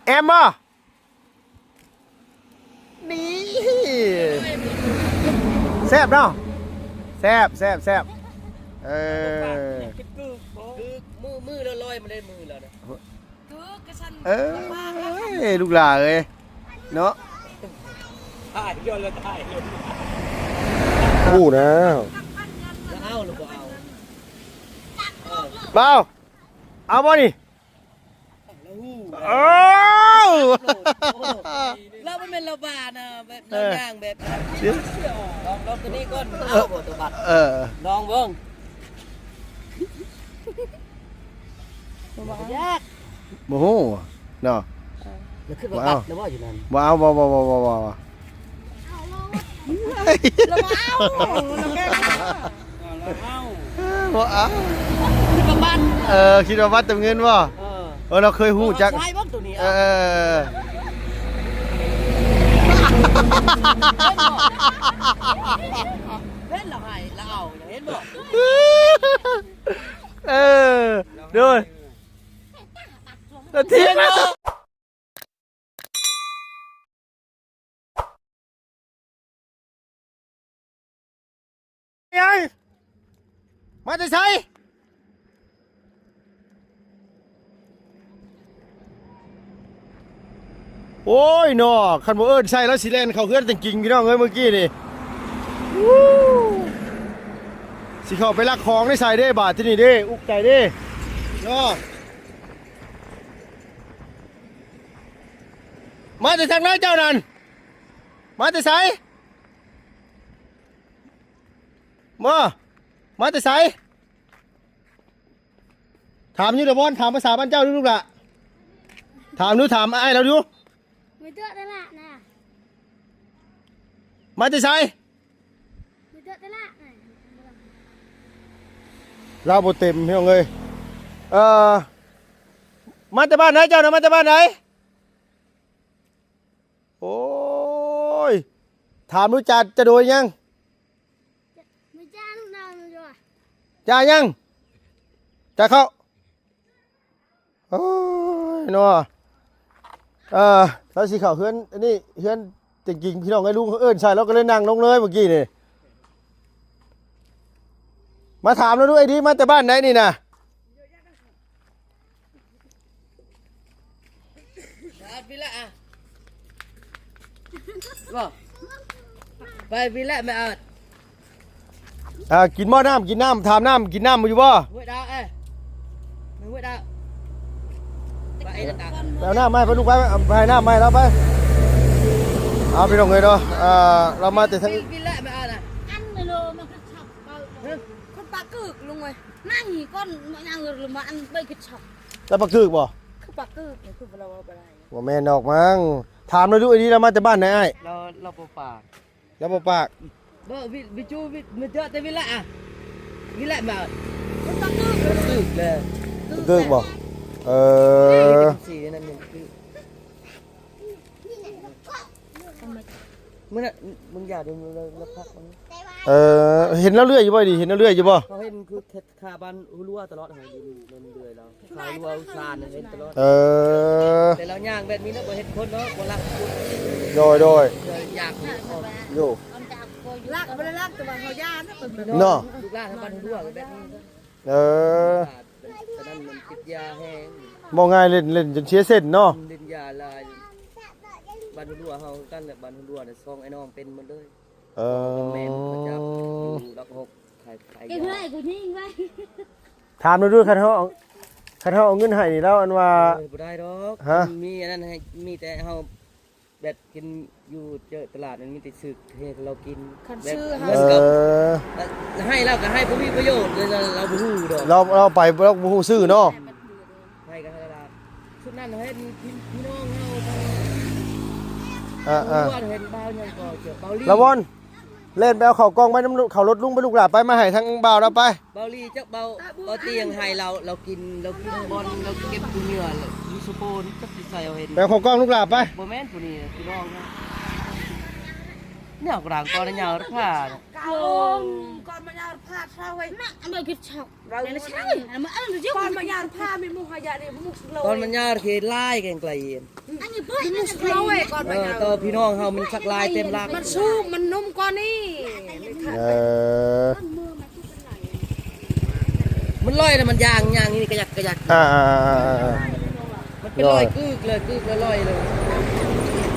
แอมบ่นี่แซ่บเนาะแซ่บคือมือลอยมาได้มือแล้วนะลูกหลาเอ้ยเนาะถ่ายย้อนแล้วถ่ายเลย อู้นะแล้วเอาหรือเปล่าเปล่าเอาบ่นี่เราไม่เป็นเราบานะแบบเราย่างแบบลองตัวนี้ก่อนเอาบ่ตัวบัตรลองเบิ่งยาก โมโหเนาะ แล้วขึ้นมาบัตรแล้วว่าอยู่นั่นว้าวเราเอาคิดว่าบัตรคิดว่าวัดเต็มเงินบ่เราเคยหู้จักใช่บ้างตัวนี้เล่นเหรอไงเราเอาเห็นบ่ดูทิ้งมามาจะใช้โอ้ยนอคันโบใช่แล้วสิเลนเขาเพื่อนจริงๆพี่น้องเอ้ยเมื่อกี้นี่สิเขาไปลักของได้ใส่ได้บาทที่นี่ได้อุกใจได้นอมาจะทางไหนเจ้านั่นมาจะใส่มาจะใส่ถามยูเดบอนถามภาษาบ้านเจ้าดูลูกละถามไอ้เราดูไม่เจอได้ละนะมาจะใส่ไม่เจอได้ละเราบเต็มพี่น้องเลยมาจากบ้านไหนเจ้านะมาจากบ้านไหนโอ้ยถามรู้จักจะโดนยังไม่จ้าลูกน้องด้วยจ้ายังจ้าเขาโอ้ยนัวเราสิเขาเฮือนนี่เฮือนจริงๆพี่น้องไอ้ลุงเขาเอิ้นใช่เราก็เลยนั่งลงเลยเมื่อกี้นี่มาถามเราด้วยดิมาแต่บ้านไหนนี่นะพี่ละไปพี่ละไม่กินหม้อน้ำกินน้ำถามน้ำกินน้ำมาอยู่บ่ห้วยดาวไม่ห้วยดาวไปเอาน้ำไม่ไปลูกไปน้ำไม่แล้วไปเอาไปลงเลยเนาะเรามาแต่ทั้งพี่ละไม่นะอันเลยมันกระชับคนปากกึกลุงเลยนั่งหีก้อนมันนั่งหรือมาอันไปกระชับแล้วปากกึกบ่คือปากกึกคือเราไปได้ว่าแม่นอกมั้งถามเราด้วยดิเรามาจากบ้านไหนเราปากแล้วปากบ่วิจูวิเจอแต่วิละวิละมาคนปากกึกเลย กึกบ่สีนั่นมันคือมึงอยากดูเราพักเห็นแล้วเลื่อยอยู่บ่ดิเห็นแล้วเลื่อยอยู่บ่เขาเห็นคือคาบันรัวตลอดหายดินมันเดือยเราคารัวซานเห็นตลอดแต่เราย่างแบบนี้นะบ่เห็นคนเนาะบ่รักโดยอยากอยู่รักไม่ได้รักแต่ว่าเขาย่านะเนาะลูกหลานบ้านรัวแบบนี้แต่นั้นมันติดยาแห้งมองง่ายเล่นจนเสียเส้นเนาะเล่นยาลายบ้านรัวเฮากันแหละบ้านรัวเนี่ยซองไอ้น้องเป็นหมดเลยแม่ประจำอยู่รัก6ขายยากูยิงไว้ถามเราด้วยคันเขาเอาเงินให้นี่แล้วอันว่าบ่ได้ดอกมีอันนั้นให้มีแต่เฮาแบบกินอยู่เจอตลาดมันมีแต่ซื้อให้เรากินให้เราก็ให้ผู้มีประโยชน์เลยเราบ่ฮู้ดอกเราไปเราบ่ฮู้ซื้อเนาะให้กันตลาดชุดนั้นให้พี่น้องเฮาเห็นบ่าวยังก็เจอเบาลี่ละบอนเล่นไปเอาเขากองไปน้ำเขารถลุงไปลูกหลานไปมาให้ทั้งบ่าวเราไปเบาลี่จักเบาเตียงให้เรากินบอลเราเก็บเหงื่อมีสโปนจักใส่เอาเห็นไปเขากองลูกหลานไปบ่แม่นผู้นี้พี่น้องเนี่ยกลางก่อนยาวผ้าก่อนมายาวผ้าเท่าไว้น่ะอันนี้คือช็อปเราเนี่ยใช่อันมันอันนี้ก่อนมายาวผ้ามีมุขยาเนี่ยมุขเราก่อนมันยาวคือไล่กันไกล เราไอ้ก่อนไป ตัวพี่น้องเฮามันสักลายเต็มลาก มันสู้มันนุ่มกว่านี่ เออ มันลอยนะมันยางนี่กระยักกระยัก อ่า มันเป็นลอยกึกเลยลอยเลย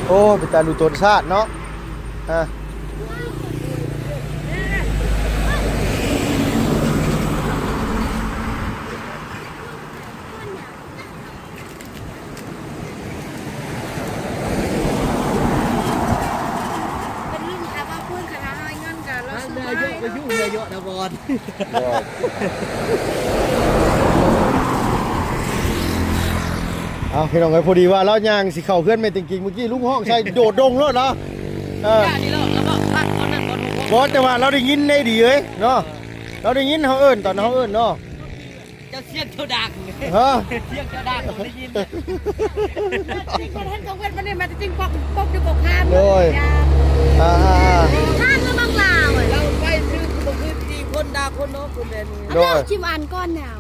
โอ้เป็นตาดูตนชาติเนาะอ่า เป็นรุ่นแต่ว่าเพื่อนคณะให้เงินกันแล้ว เนื้อเยอะไปยุ่งเนื้อเยอะนะบอล เอาพี่น้องไอ้พอดีว่าเราย่างสิเข้าเพื่อนไม่ติงกิงเมื่อกี้ลุงห้องใส่โดดดงรถเนาะนี่แล้วก็พักคนนั้นคน บอสแต่ว่าเราได้ยินได้ดีเอ้ยเนาะเราได้ยินเขาเอิ้นตอนเขาเอิ้นเนาะ จะเสียงเท่าดัง ฮะ เสียงเท่าดังผมได้ยิน จริงคนท่านกังเวทมันนี่มาจริงปอกอยู่กับข้าม อ่า ข้ามก็บางลาวอ่ะ เราไปซื้อก็คือตีคนด่าคนน้องคนแดนนี้ โดย ชิมอันก้อนหนาว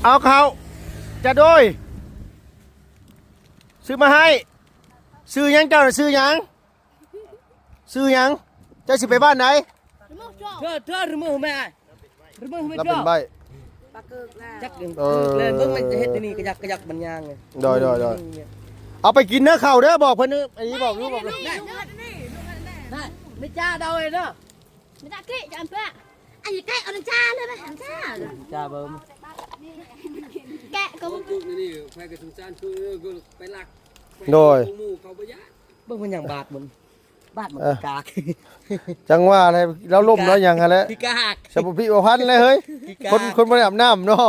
เอาเขาจะโดยซื้อมาให้ซื้อยังเจ้าน่ะซื้อยังเจ้าสิไปบ้านไหน เธอหรือมือแม่หรือมือไม่ เรา ช เป็ อน บ ใบ ปากเกิกแล้ว จักเล่นเบิ่งมันจะเฮ็ดนี่กระยักมันยางเลย โดยเอาไปกินเนื้อเข่าเด้อบอกเพิ่นไอ้นี่บอกลูกบอกเลย ได้ไม่จ้าเดาเลยเนาะ ไม่ได้กี้จะอันเพื่ออันนี้แกะเอาจ้าเลยไหมอันจ้า จ้าเบิ่ม แกะก็ จุกนี่ไฟกระสุนจานคือไปลัก โดย หมู่เขาไปยะ เบิ่งมันอย่างบาดมันกาก จังว่าอะไรเราล่มแล้วยังไงแล้ว พี่กาก สมุพิพันธ์เลยเฮ้ยคนบ่ได้อาบน้ำเนาะ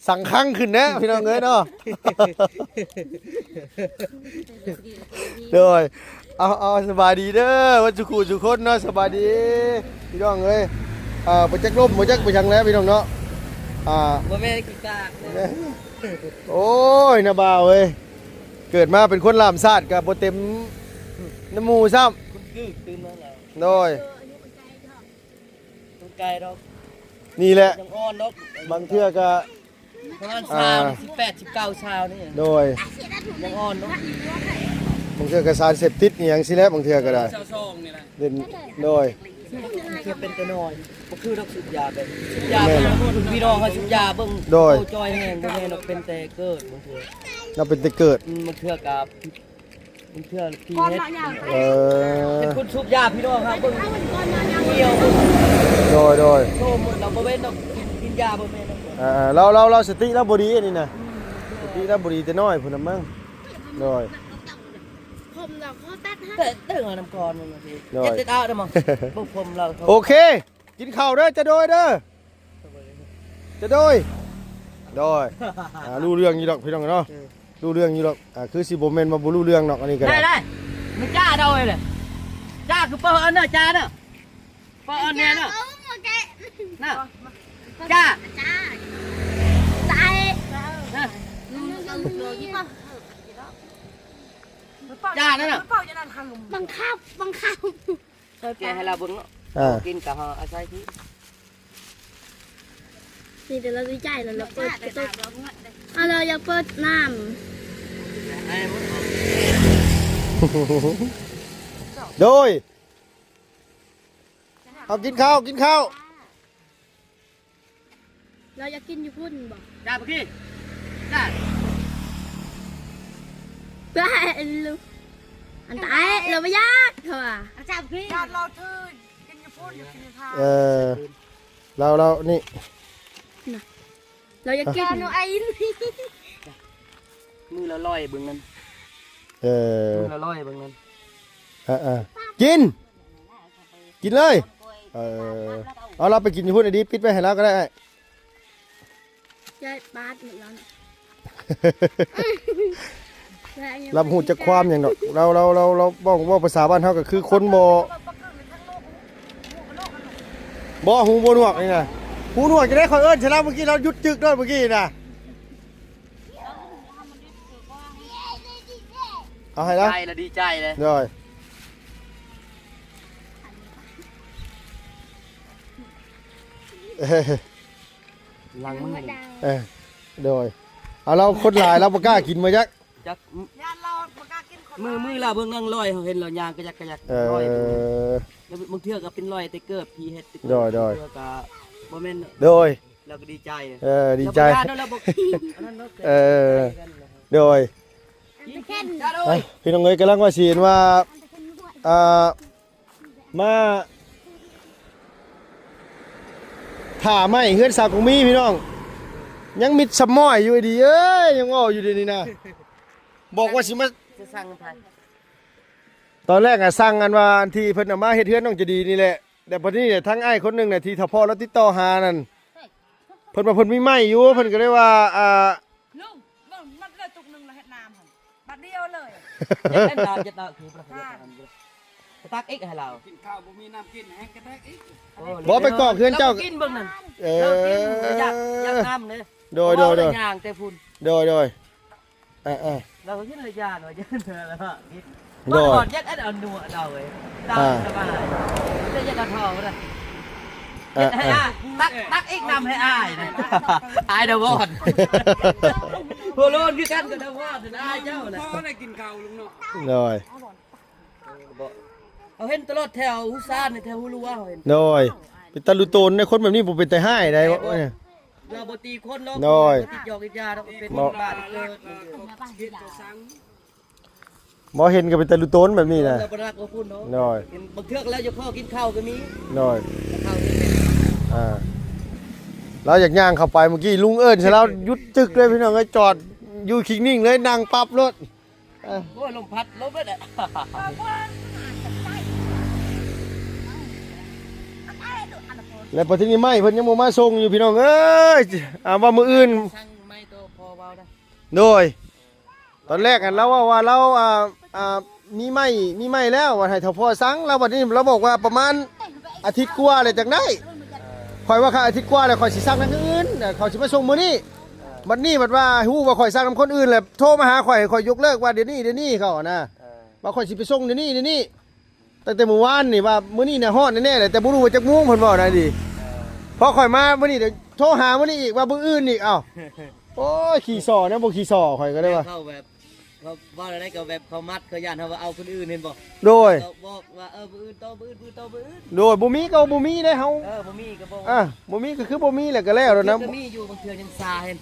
สั่งคั่งขึ้นนะพี่น้องเอ้ยเนาะโดยเอาสบายดีเด้อวันจุกูจุคนเนาะสบายดีพี่น้องเอ้ยไปจักล่มไปจักไปจังแล้วพี่น้องเนาะบ่แม่พี่กาก โอ้ยนาบ่าวเอ้ยเกิดมาเป็นคนลามซาดกับบ่เต็มน้ำมูซ้ คุณคือตื่นมาแล้ว ำโดย ต้องไกลดอก นี่แหละ ยังอ่อนดอก บางเทื่อก็ ประมาณชาว18 19ชาวนี่ โดย ยังอ่อนดอก บางเทื่อก็สารเสพติดนี่หยังสิแล้วบางเทื่อก็ได้ เจ้าซองนี่แหละ เล่นโดย คือเป็นตัวน้อยบ่คือดอกสุดยาแบบสุดยาพี่น้องเขาสุดยาเบิ่งจอยแห้งบ่แม่นดอกเป็นแต่เกิดบางเทื่อ เราเป็นแต่เกิด มันเทื่อกับมันเทื่อพี่ ก้อน เฮ็ด หนาว เออ เป็นคนสูบยาพี่น้องครับเบิ่ง ก้อนหนาว เกี่ยว โดย โซ่หมดเราบ่เว้นดอกกินยาบ่แม่นดอก เราสติเราบดีอันนี้นะสติเราบดีแต่น้อยพุ่นน่ะมั้งโดย ผมเราเขาตัดให้ แต่เด้อน้ำก่อนมันสิเฮ็ดได้เอาได้มั้งบ่ผมเรา โอเค กินข้าวเด้อจะโดยเด้อจะโดยรู้เรื่องอยู่ดอกพี่น้องเนาะรู้เรื่องอยู่ดอกคือสิบ่แม่นว่าบ่รู้เรื่องดอกอันนี้ก็ ได้มันจ้าเดาเลยจ้าคือเปิ้นอันน่ะจ้าเนาะเปิ้นอันเนี่ยเนาะ เอาหมดแกะ น่ะจ้า จ้าตาย น่ะ จ้า จ้านั่นน่ะ บังคับ แกให้เราเบิ่งเนาะกินกับเฮาอาศัยที่ นี่เดี๋ยวเราดีใจแล้วเราเปิดกระตุกเราอยากเปิดน้ ไอ้มัน โดยเอากินข้าว ำเราอยากกินอยู่พุ่นบอก จ้าเมื่อกี้จ้า เพื่อให้ลูกอันตายเราไม่ยากเถอะจับพี่การเราทื่นกินอยู่พุ่นกินอยู่ทาง เรานี่ เราอยากกินหนูไอ้ มือละลอยเบิ่งนั้น มือละลอยเบิ่งนั้น กินเลยเอาเราไปกินอยู่พุ่นไอ้ดีปิดไปให้เราก็ได้ ใจบาดหมดแล้ว ลำหูจะความอย่างดอกเราบอกว่าภาษาบ้านเขาก็คือคนบ่หูบ่หนวกนี่นะหูหนวกจะได้คอยเอิ้นชนะเมื่อกี้เรายุดจึกด้วยเมื่อกี้นะเอาให้แล้ว ใจละดีใจเลย rồi Lần mới rồi เอาเราคนหลายเราบ่กล้ากินมาจัก จัก ญาติเราบ่กล้ากินคน มือเราเบิ่งนั่งลอยเห็นเรายางกระยักลอยแล้วบางเทื่อก็เป็นรอยแต่เกิดพีเฮ็ดเทื่อก็บ่แม่น โดย เราก็ดีใจ ดีใจ แล้วบ่อันนั้นเนาะ โดย แค่น จ้าโดย พี่น้องเอ้ยกำลังว่าสิเห็นว่ามาถ่าไม้เฮือนสาวของมีพี่น้องยังมิดสมอยอยู่ดีเอ้ยยังอ้ออยู่ดีนี่นะบอกว่าสิมา จะสั่งไผ ตอนแรกสั่งกันว่าอันที่เพิ่นเอามาเฮ็ดเฮือนน้องจะดีนี่แหละแต่พอนี้เนี่ยทั้งอ้ายคนหนึงน่ะที่ถ้าพ่อเราติดต่อหานั่นเพิ่นว่าเพิ่นมีไม้อยู่เพิ่นก็เลยว่าลุงมันเลยตุกนึงแล้วเฮ็ดน้ำหั่นบัดเดียวเลย เล่นดาวจะดาวคือประเภทตักอีกให้เรา กินข้าวบ่มีน้ำกินแห้งกระแทกอีก บ่ไปก่อเฮือนเจ้า กินเบิ่งนั่น เอ เรากิน อ อยากน้ำเลย โดย ย่างแต่พุ่น โดยเราก็กินเลยยาหน่อยยันเธอแล้วกิน โดย ก่อนยัดเอาหนัวเอาเลยตามสบายจะยัดเอาทองเลยให้อ้ายตักอีกนำให้อ้ายนะอ้ายเดวอนหัวโลนคือกันกับเดวอนจะได้เจ้าน่ะ พ่อได้กินข้าวลุงเนาะ โดย เอาเห็นตลอดแถวฮุซานในแถวฮุลัวเห็น โดยเป็นตาลุโตนในคนแบบนี้บ่เป็นแต่ให้ได้วะเนี่ย เราบ่ตีคนเนาะ น้อย ติดหยอกติดยาเนาะเป็นบาดเกิด เฮ็ดจะสั่ง บ่เห็นก็เป็นตาลุโตนแบบนี้นะ เราบ่รักบ่พูดเนาะ น้อย บางเทือกแล้วจะพ่อกินข้าวก็มี น้อย ข้าวกินเป็น เราอยากย่างเข้าไปเมื่อกี้ลุงเอิ้นใช่แล้วหยุดจึกเลยพี่น้องเอ้ยจอดอยู่คิงนิ่งเลยนั่งปั๊บรถ โอ้ยลมพัดลมไปแหละ แล้วพอที่นี่ไม่เพิ่นยังบ่มาส่งอยู่พี่น้องเอ้ยว่ามื้ออื่น ช่างไม่ตัวพอเบาได้ โดยตอนแรกกันเราว่าเรามีไม้แล้วว่าให้เท่าพ่อสั่งแล้ววันนี้เราบอกว่าประมาณอาทิตย์กว่าเลยจากได้ข่อยว่าค่ะอาทิตย์กว่าแล้วข่อยสิสั่งทางอื่นแต่เขาสิมาส่งมื้อนี้บัดนี้บัดว่าฮู้ว่าข่อยสั่งนำคนอื่นแหละโทรมาหาข่อยยกเลิกว่าเดี๋ยวนี้เขานะว่าข่อยสิไปส่งเดี๋ยวนี้ตั้งแต่เมื่อวานนี่ว่ามื้อนี้น่ะฮอดแน่ๆเลยแต่บ่รู้ว่าจักโมงเพิ่นบอกได้ดิพอข่อยมามื้อนี้เดี๋ยวโทรหามื้อนี้อีกว่ามื้ออื่นอีกเอ้าโอ้ยขี่ส่อนะบ่ขี่ส่อข่อยก็ได้ว่า เข้าแบบเขาว่าอะไรก็แบบเขามัดเขาย่านเขาว่าเอาคนอื่นเห็นบ่ โดย เขาบอกว่ามืออื่นต่อมืออื่นต่อมืออื่น โดยบ่มีก็บ่มีเด้เฮา บ่มีก็บอก บ่มีก็คือบ่มีแหละก็แล้วนะ ก็มีอยู่บางเทื่อยังซาเห็น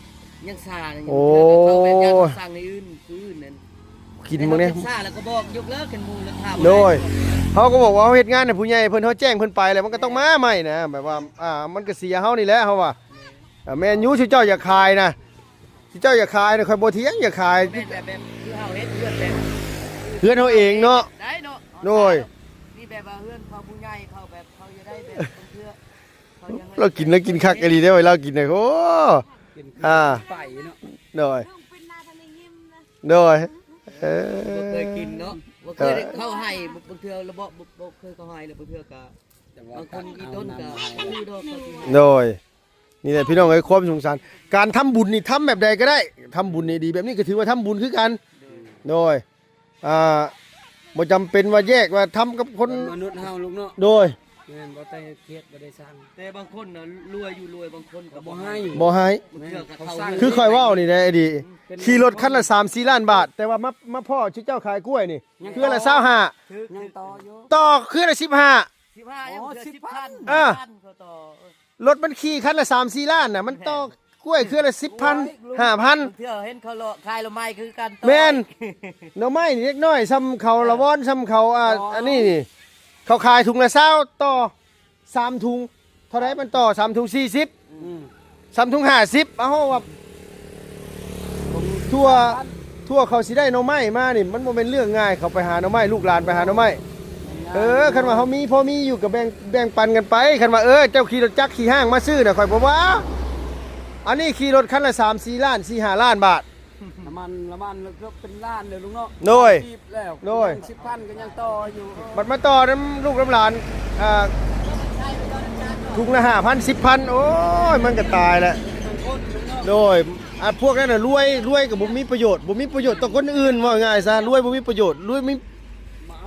ยังซา โอ้ เขาแบบย่านสั่งในอื่นอื่นนั่น กินมื้อนี้ ซาแล้วก็บอกยกเลิกกันมูลแล้วถาม โดยเขาก็บอกว่าเฮาเฮ็ดงานให้ผู้ใหญ่เพิ่นเฮาแจ้งเพิ่นไปแล้วมันก็ต้องมาใหม่นะแบบว่ามันก็เสียเฮานี่แหละเฮาว่าแม่นอยู่สิเจ้าอย่าขายนะสิเจ้าอย่าขายนะค่อยบ่เถียงอย่าขาย แบบคือเฮาเฮ็ดเพื่อนแบบ เพื่อนเฮาเองเนาะ ได้เนาะ โดย นี่แบบว่าเพื่อนเขาผู้ใหญ่เขาแบบเขาจะได้แบบเพื่อเขายัง เรากินแล้วกินคักอีหลีได้ไว้เรากินได้โอ้ กิน ไป เนาะ โดย ลุงเป็นนาทะเลยิ้มนะ โดย บ่เคยกินเนาะบ่เคยได้เข้าให้บางเทื่อแล้วบ่เคยเข้าให้แล้วบางเทื่อก็บางคนอีต้นก็คือดอกเขาสิให้ โดยนี่แหละพี่น้องเอ้ยความสงสารการทำบุญนี่ทำแบบใดก็ได้ทำบุญนี่ดีแบบนี้ก็ถือว่าทำบุญคือกันโดยบ่จำเป็นว่าแยกว่าทำกับคน มนุษย์เฮาลุงเนาะ โดย แม่นบ่ได้เครียดบ่ได้สั่ง แต่บางคนน่ะรวยอยู่รวยบางคนก็ บ่ บ่ ให้ ให้ บ่ให้ บางเทื่อก็เข้า คือคอยเว้านี่นะไอ้ดีขี่รถคันละ3-4 ล้านบาท แต่ว่ามาพ่อชื่อเจ้าขายกล้วยนี่คือละ25 ยังต่ออยู่ ต่อคือละ15 15ยังเทื่อ10,000 เขาต่อ รถมันขี่คันละ3-4 ล้านน่ะมันต่อกล้วยคือละ 10,000 5,000 เทื่อเห็นเขาเลาะขายละไม้คือกันต่อ แม่น หน่อไม้นี่เล็กน้อยซ้ำเขาละวอนซ้ำเขาอันนี้นี่เขาขายถุงละ20ต่อ3ถุงเท่าไหร่มันต่อ3ถุง40 3ถุง50เอาว่าทั่วเขาสิได้หน่อไม้มานี่มันบ่เป็นเรื่องง่ายเขาไปหาหน่อไม้ลูกหลานไปหาหน่อไม้คันว่าเฮามีพอมีอยู่ก็แบ่งปันกันไปคันว่าเจ้าขี่รถจักรขี่ห้างมาซื้อน่ะข่อยบ่ว่าอันนี้ขี่รถคันละ3-4 ล้าน4-5 ล้านบาท น้ำมันก็เป็นล้านเลยลุงเนาะ โดย รีบแล้ว โดย 10,000ก็ยังต่ออยู่ บัดมาต่อน้ำลูกน้ำหลานถุงละ5,000 10,000โอ้ยมันก็ตายแล้วโดยพวกนั้นน่ะรวยกับบ่มีประโยชน์บ่มีประโยชน์ต่อคนอื่นว่าง่ายซะรวยบ่มีประโยชน์รวย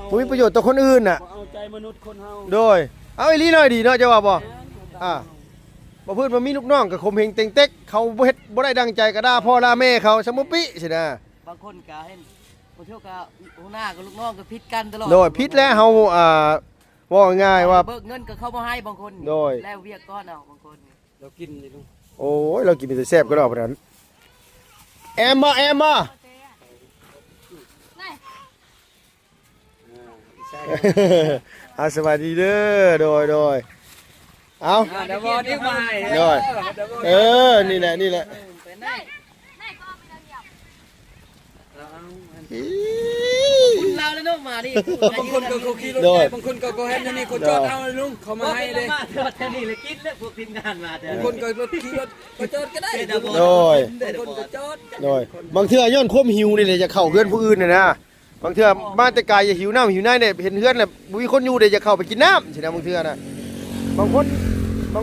บ่มีประโยชน์ต่อคนอื่นน่ะ เอาใจมนุษย์คนเฮา โดยเอาอีหลีหน่อยดีเนาะจะว่าบ่ บ่เพิ่นบ่มีลูกน้องก็ข่มเหงเต็งเต็กเขาบ่เฮ็ดบ่ได้ดังใจก็ด่าพ่อด่าแม่เขาสมมุปิสินะ บางคนก็เห็นบางเที่ยวก็หัวหน้ากับลูกน้องก็ผิดกันตลอด โดยผิดแล้วเฮาว่าง่ายว่า เบิกเงินก็เข้ามาให้บางคน โดย แล้วเวียกก้อนเอาบางคน เรากินนี่ลุง โอ้ยเรากินแต่แซ่บก็ดอกพนั้นแอมบ่ ใช่ เอาสวัสดีเด้อโดยเอา เดี๋ยวบอลนี่มาให้ โดยนี่แหละ เป็นได้ อี คุณเราแล้วน้องมาดิ บางคนก็เขาขี่รถใหญ่บางคนก็เห็นนี่คนจอดเอาเลยลุงเขามาให้เลย มาเถอะแค่นี้เลยกินแล้วพวกทีมงานมาเถอะ บางคนก็รถขี่รถก็จอดก็ได้ โดย บางคนก็จอด บางเทื่อย้อนความหิวนี่เลยจะเข้าเฮือนผู้อื่นน่ะนะบางเทื่อบ้านแต่กายอย่าหิวน้ำหิวในเนี่ยเห็นเฮือนน่ะบ่มีคนอยู่เดี๋ยวจะเข้าไปกินน้ำสินะบางเทื่อน่ะบาง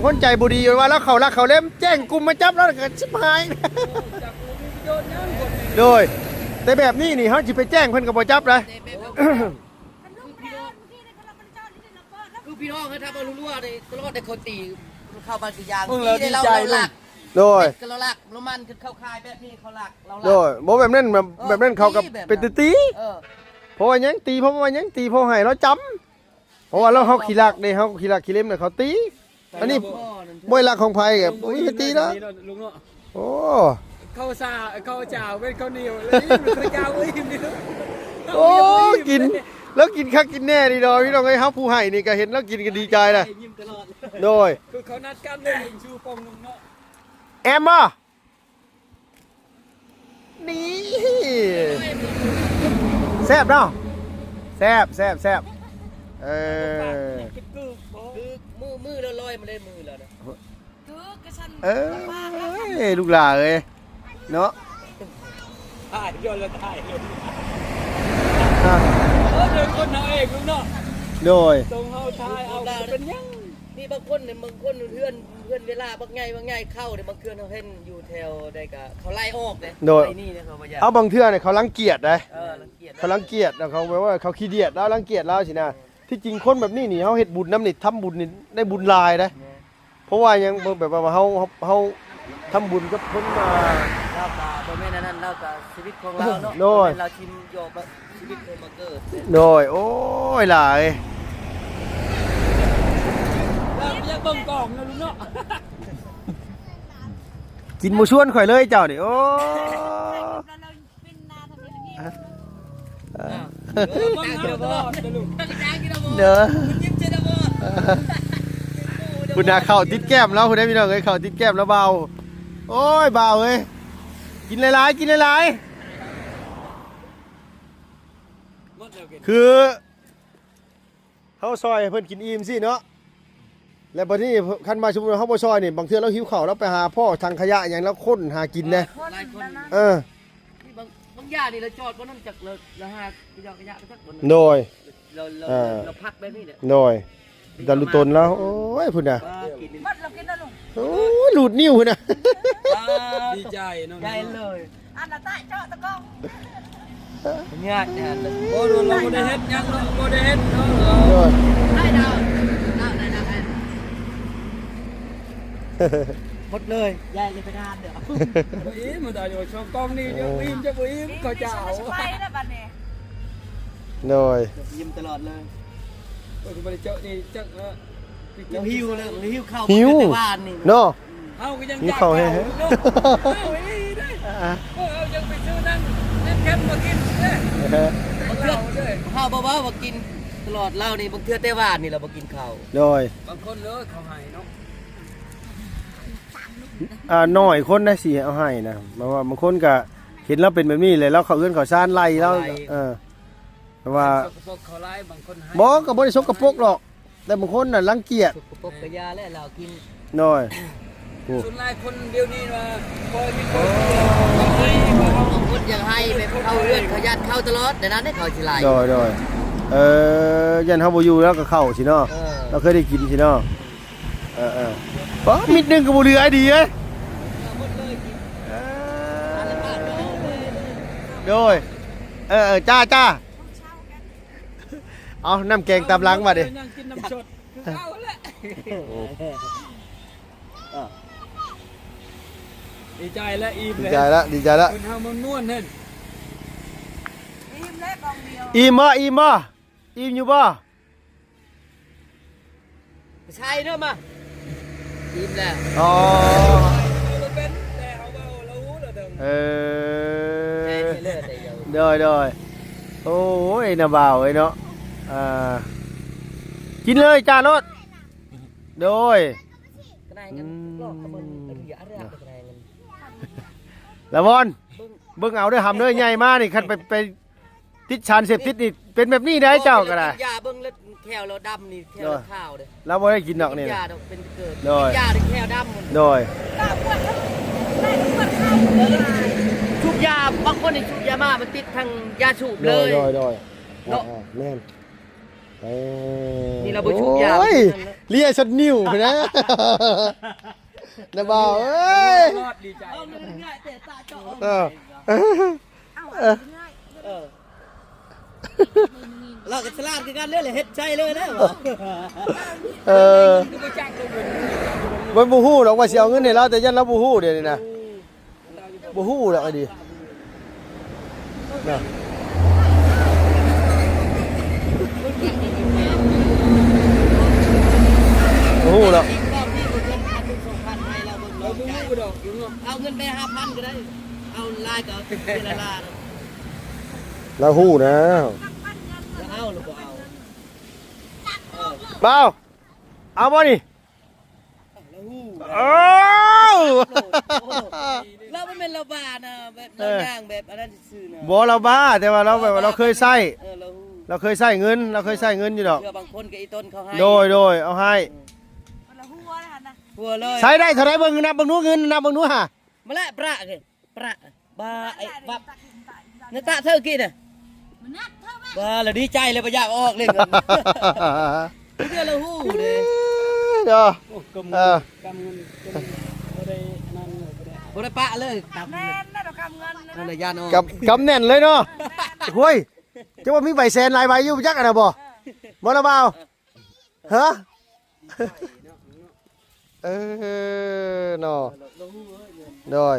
คนใจบ่ดีว่าแล้วเขารักเขาเล่มแจ้งกลุ่มมาจับแล้วก็ชิบหาย จากโยนน้ำคน โดยแต่แบบนี้นี่เฮาสิไปแจ้งเพิ่นก็บ่จับเลย คือพี่น้องเขาทำมารู้ว่าในตลอดในคนตีเข้ามาสียาง มึงเราดีใจลุง โดย ก็เราลักเรามันคือเข้าคายแบบนี้เขาลักเรา โด ลั ยบ่แบบนั้นแบบนั้นเขากับเป็นตี เออ เพราะว่าหยังตีเพราะว่าหยังตีเพราะให้เราจำเพราะว่าเราเฮาขี้รักเด้เฮาขี้รักขี้เล่มเนี่ยเขาตีอันนี้บ่รักของไผก็บ่มีตีเนาะ ลุงเนาะ โอ้ เข้าซาเข้าจ่าวเป็นข้าวเหนียวเลยข้าวจ่าวเอ้ยนี่ โอ้กินแล้วกินคักกินแน่ดีดอกพี่น้องเอ้ยเฮาผู้ให้นี่ก็เห็นแล้วกินก็ดีใจนะ ยิ้มตลอด โดย คือเขานัดกันเลยชูปองลุงเนาะ แอมบ่นี่แซ่บเนาะแซ่บเออ คือมือลอยมาได้มือแล้วนะ เอ้ยลูกหลาเอ้ยเนาะ ถ่ายย้อนแล้วถ่ายเลย อ่ะ เดินคนเอาเองลุงเนาะ โดย ตรงเฮาถ่ายเอาเป็นยัง มีบางคนเนี่ยบางคนเพื่อนเวลาบางไงเข้าเนี่ยบางเพื่อนเขาเห็นอยู่แถวใดกะเขาไล่ออกเลยไอ้นี่เนี่ยเขาไม่อยาก เอาบางเทื่อเนี่ยเขารังเกียจนะ รังเกียจ เขารังเกียจนะเขาแปลว่าเขาขี้เดียดแล้วรังเกียจแล้วสินะที่จริงคนแบบนี้นี่เขาเฮ็ดบุญน้ำนี่ทำบุญนี่ได้บุญหลายนะเพราะว่ายังแบบว่าเขาทำบุญกับคนมา เราตาโดยแม่นั้นเราตาชีวิตของเราเนาะเราชิมโยบชีวิตเคยมาเกิด โดยโอ้ยหลาย แล้วยังเบิ่งกล่องนะลุงเนาะ กินหมูชวนข่อยเลยเจ้านี่โอ้ เบิ่งเฮาตลอดนะลุง เด้อ ยิ้มเจดบอ คุณนาเข้าติดแก้มแล้วคุณได้พี่น้องเอ้ยเข้าติดแก้มแล้วเบาโอ้ยเบาเอ้ยกินหลายๆกินหลาย หมดแล้วกิน ๆคือเขาซอยให้เพิ่นกินอิ่มสิเนาะแล้วบัดนี้คันมาชุมนุมเขาบ่ซอยนี่บางเทื่อเราหิวข้าวเราไปหาพ่อทางขยะอย่างแล้วค้นหากินนะ หลายคน เออ บางอย่างนี่เราจอดบนนั้นจากเราหาขยะไปสักบน โดย เราพักแบบนี้เนี่ย โดยดารุตนแล้วโอ้ยพุ่นน่ะ กิน โอ้ยหลุดนิ้วพุ่นน่ะ ดีใจเนาะ ใหญ่เลย อันนั้นใต้เจาะตะกอง เนี่ยเนี่ย บ่เราบ่ได้เฮ็ดยังเนาะบ่ได้เฮ็ดเนาะ โดย ได้ดาวหมดเลยยายเลยไปทานเดี๋ยว อิ่มตาอยู่ช่องกล้องนี่เดี๋ยวอิ่มจะบ่อิ่มเขาเจ้า ไปแล้วบัดนี้ โดย ยิ้มตลอดเลย โอ้ยบ่ได้เจาะนี่จัก เราหิวเลยหิวข้าว หิว แต่บ้านนี่ เนาะ เฮาก็ยัง นี่เขาให้ เนาะเอาอีได้เอายังไปซื้อนั่งแคมมากินเด้บางเทื่อเด้ ข้าวเบาๆมากินตลอดเล่านี่บางเทื่อแต่บ้านนี่เรามากินข้าว โดย บางคนเลยเขาให้เนาะ น้อยคนนะสิเอาให้นะเพราะว่าบางคนก็เห็นแล้วเป็นแบบนี้เลยแล้วเขาเอื้อนเขาซ่านไล่แล้วแต่ว่า พวกเขาไล่บางคนให้ บ่ก็บ่ได้สกปรกหรอก แต่บางคนน่ะรังเกียจ สุกปรกกระยาและเรากิน น้อย ส่วนหลายคนเดียวนี้ว่าพอมีคน บางคนยังให้แบบเข้าเรือนเขายัดเข้าตลอดแต่นั้นได้เขาสิไล่ โดยยันเฮาบ่อยู่แล้วก็เข้าสิเนาะเราเคยได้กินสิเนาะบ่มิดนึงก็บ่เหลือไอ้ดีเอ้ยโดยจ้าเอาน้ำแกงตามหลังมาดิ นั่งกินน้ำสดคือเอาแหละ ดีใจและอิ่ม ดี เลย ใจละดีใจละ คนเฮามันม่วนเห็น อิ่มบ่อิ่มบ่อิ่มอยู่บ่ ใช่เด้อมาอิ่มแล้ว อ๋อ เราเป็นแต่เอาเบาเราหูเราเดิม เอ ใจ อ เลือดเดียว โดยโอ้ยน่าบ่าวเอ้ยเนาะกินเลยจ้ารถโดย กระไรเงินหลอกกระเบินเป็นเยอะอะไรกระไรเงิน ละวอนเบิ่งเอาเด้อหำเด้อใหญ่มานี่คันไปติดชานเสพติดนี่เป็นแบบนี้ได้เจ้าก็ได้ ยาเบิ่งแล้วแถวเราดำนี่แถวขาวเด้อ เราบ่ได้กินดอกนี่ ยาดอกเป็นเกิด โดย ยาแถวดำหมด โดย ชุบยาบางคนนี่ชุบยามามันติดทางยาสูบ โด เลย ย โดย เนาะ แม่น นี่เราบ่ชุบยา โอ้ยเลียชดนิ้วนะน่าบ่าวเอ้ย รอดดีใจ เอาเงินง่ายแต่ตาเจาะ เออ เราก็ฉลาดคือกันเลยแหละเฮ็ดใจเลยนะ เออ คือบ่จ้างตัวเงิน มันบ่ฮู้ดอกว่าสิเอาเงินให้เราแต่ยันเราบ่ฮู้เดี๋ยวนี้นะบ่ฮู้ดอกไอ้ดิน่ะบ่ฮู้ดอก อีกรอบที่เงิน1,000 2,000ให้เราเบิ่ง เรา เรา บ่ จ่าย รู้ดอกอยู่เนาะ เอาเงินไป5,000ก็ได้เอาลายก็เอาเป็นละลา เราฮู้นะ จะเอาหรือบ่เอา เปล่าเอาบ่นี่เอ้า เราไม่เป็นเราบ้านะแบบเราย่างแบบอันนั้นซื่อๆนะ บ่เราบ้าแต่ว่าเราแบบว่าเราเคยใช้ เรา เราเคยใช้เงินเราเคยใช้เงินอยู่ดอก เพื่อบางคนกับอีต้นเขาให้ โดยเอาให้ หัวเลย ใช้ได้เท่าไรเบิ่งนับเบิ่งนู้นเงินนับเบิ่งนู้นฮะ มาละประเลยประบ้าไอ้บับนตาเธอกินน่ะบ้าเราดีใจเลยบ่อยากออกเลยเงินเพื่อเราฮู้เลย เด้อ โอ้กำ เอ เงิ อ นกำเงินบ่ได้นั่นเลยบ่ได้ บ่ได้ปะเลยตามนั่นแหละยานออก กับแน่นเลยเนาะโอ้ยจะว่ามีใบแสนหลายใบอยู่จักอันน่ะบ่บ่ละเปล่าฮะเนาะโดย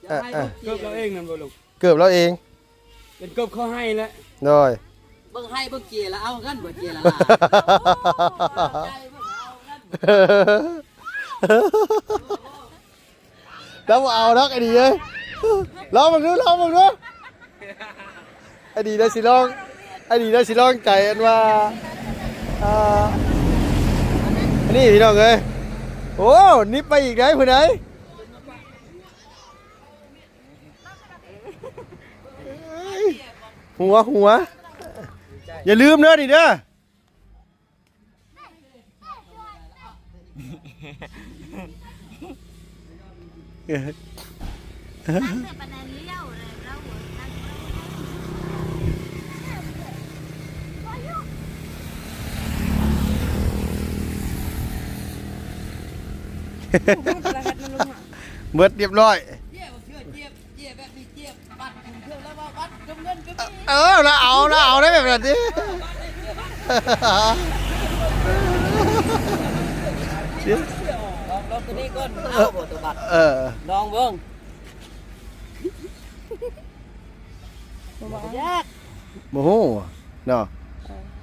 อย่าให้ลูก เกือบเราเองนั่นบ่ลูก เกือบแล้วเอง เป็นเกือบเขาให้แล้ว โดย เบิ่งให้เบิ่งเจียแล้วเอากันบ่เจียละใจเบิ่งเอากัน แล้วบ่เอาดอกไอ้ดีเอ้ยลองมึงดูไอ้ดีได้สิลองใจอันว่าอันนี้พี่น้องเอ้ยโอ้นิบไปอีกได้ผู้ใดหัวอย่าลืมเด้อดิเด้อ เบิดเรียบร้อย เจียบ่เชื่อเจียแบบนี้เจียบัตรเครื่องแล้วว่าบัตรกำเงินก็มี แล้วเอาได้แบบนั้นดิ ลองตัวนี้ก่อนเอาบ่ตัวบัตรลองเบิ่งยาก โมโหเนาะ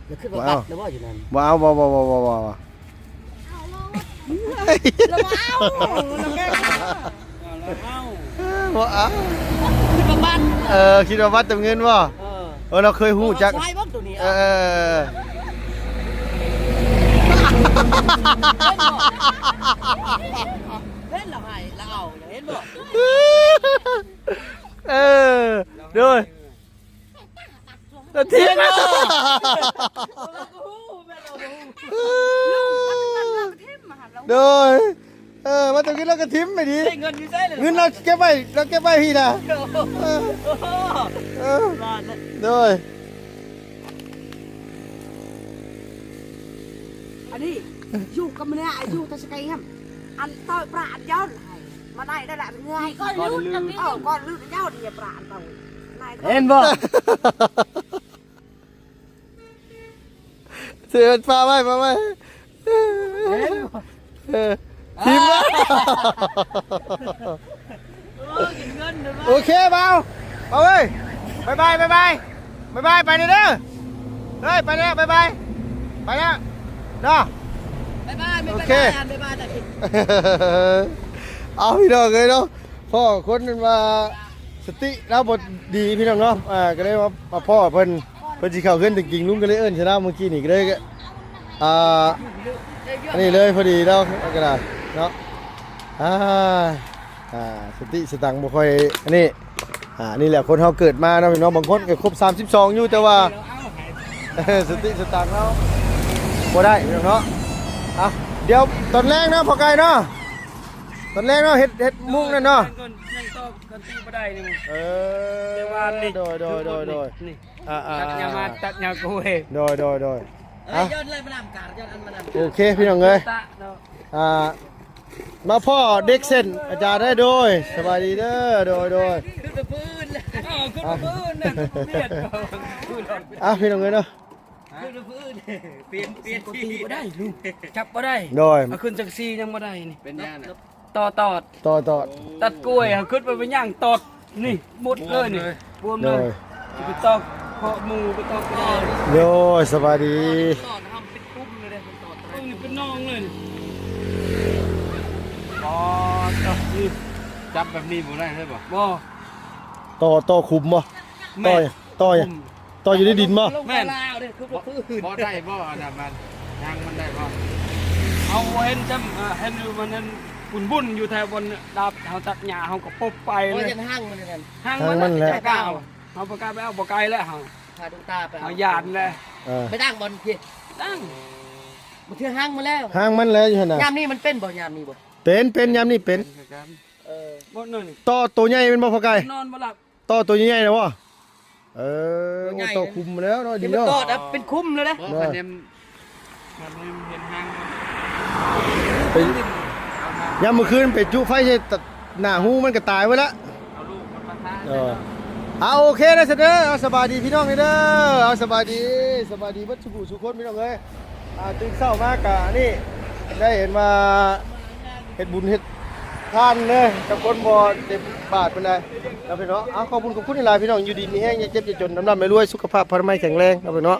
แล้วขึ้นมาบัตรแล้วว่าอยู่นั่น ว้าวเราเอา ว้าว ขึ้นมาบัตร คิดว่าวัดเต็มเงินวะเราเคยหู้จัก ใช่บ่ตัวนี้ เล่นเราให้เราเอาเห็นบ่ ด้วยทิ้งนะ โดยมาตรงนี้เราก็ทิ้มไปดี เงินอยู่ใช่เลย เงินเราเก็บไว้พี่นะโดย อันนี้อยู่กับมันเนี่ยอยู่ตะสกายครับอันต่อยปลาอันยอดมาได้ได้แหละเงยก้อนลืดกันนี่ก้อนลืดยอดเนี่ยปลาอันต่อย เห็นบ่ เสียปลาไว้ ทีมละโอเคเบาเว้ยบายบายบายบายบายบายไปเด้อเฮ้ยไปแล้วบายบายไปแล้วเนาะ บ๊ายบายไม่ โอ ไป เค บ้านบ๊ายบายแต่พี่ เอาพี่น้องเลยเนาะพ่อคนมันมาสติแล้วบทดีพี่น้องเนาะก็เลยมาพ่อเพิ่นสิเข้าขึ้นถึงกิ่งลุงก็เลยเอิ้นชนะเมื่อกี้นี่ก็เลยอันนี้เลยพอดีแล้วก็ได้เนาะสติสตังค์บ่ค่อยอันนี้นี่แหละคนเฮาเกิดมาเนาะพี่น้องบางคนก็ครบ32อยู่แต่ว่าสติสตังค์เราบ่ได้พี่น้องเนาะเดี๋ยวตอนแรกเนาะพอไกลเนาะตอนแรกเนาะเฮ็ดมุ้งนั่นเนาะ ยังตอกกันตีบ่ได้นี่มึง เดี๋ยววันนี้โดยนี่ ตัด ยามาตัดยากูเฮ โดย เอ้ยย้อนเลยมานำการย้อนอันมานำ โอเคพี่น้องเอ้ย ตะเนาะ มาพ่อเด็กเส้นอาจารย์ได้โดยสบายดีเด้อโดย ขึ้นไปพื้นเลย ขึ้นมาพื้นน่ะเลียดพื้น พี่น้องเอ้ยเนาะ ขึ้นไปพื้นเปลี่ยนที่ ตีบ่ได้ลูกจับบ่ได้ โดย เอาขึ้นจังซี่ยังบ่ได้นี่ เป็นย่าน่ะ ต่อ ต่อ ตัดกล้วยเอาขึ้นไปเป็นย่างตอดนี่หมดเลยนี่บวม โด เลย ย ไปตอกเพาะหมูไปตอกกระดาษ โดยสบายดี ต่อทำเป็นกุ้มเลยเลยต่อ ต้องนี่เป็นน้องเลยนี่อ๋อจับนี่ จับแบบนี้บ่ได้เลยบ่ บ่ ต่อคุมบ่ต่ออยู่ในดินบ่ ลงมาลาวเด้ขึ้นไปพื้น บ่ได้บ่อันนั้นมันยางมันได้บ่ เอาเห็นจำเห็นอยู่มันนั่นบุญอยู่แถวบนดาบเฮาตัดหญ้าเฮาก็ปบไป เพ เล ราะ ย ยันห้างมันนั่น ห่างมันแหละเก้าเฮาบ่กล้าไปเอาบ่ไกลแล้วเฮา พาดวงตาไป เฮาญาติแหละ ไปตั้งบอลพี่ ตั้ง มาเที่ยวห้างมาแล้ว ห้างมันแล้วอยู่หั่นน่ะ ยามนี้มันเป็นบ่ยามนี้บ่ เป็นยามนี้เป็น บ่นั่น ต่อตัวใหญ่เป็นบ่พอไกล นอนบ่หลับ ต่อตัวใหญ่ๆนะบ่ต่อคุมแล้วเนาะดี ที่มัน เนาะ ตอดเป็นคุ้มเลยนะ บ่คะแนนมันเห็นห้าง ไปยามมื้อคืนไปจุไฟใส่หน้าหูมันก็ตายไว้แล้ว เอาลูกมันมาทา เอาโอเคนะเสด็จเอาสบายดีพี่น้องเด้อเอาสบายดีเบัดสุขุสุคนพี่น้องเอ้ยตื่นเช้ามากะนี่ได้เห็นมาเฮ็ดบุญเฮ็ดทานเลยกับคนบ่เต็มบาทเป็นไรเอาไปเนาะขอบคุณหลายพี่น้องอยู่ดีมีแห้งอย่าเจ็บอย่าจนน้ำไม่รวยสุขภาพพลามัยแข็งแรงเอาไปเนาะ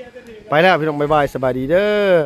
ไปแล้วพี่น้องบ๊ายบายสบายดีเด้อ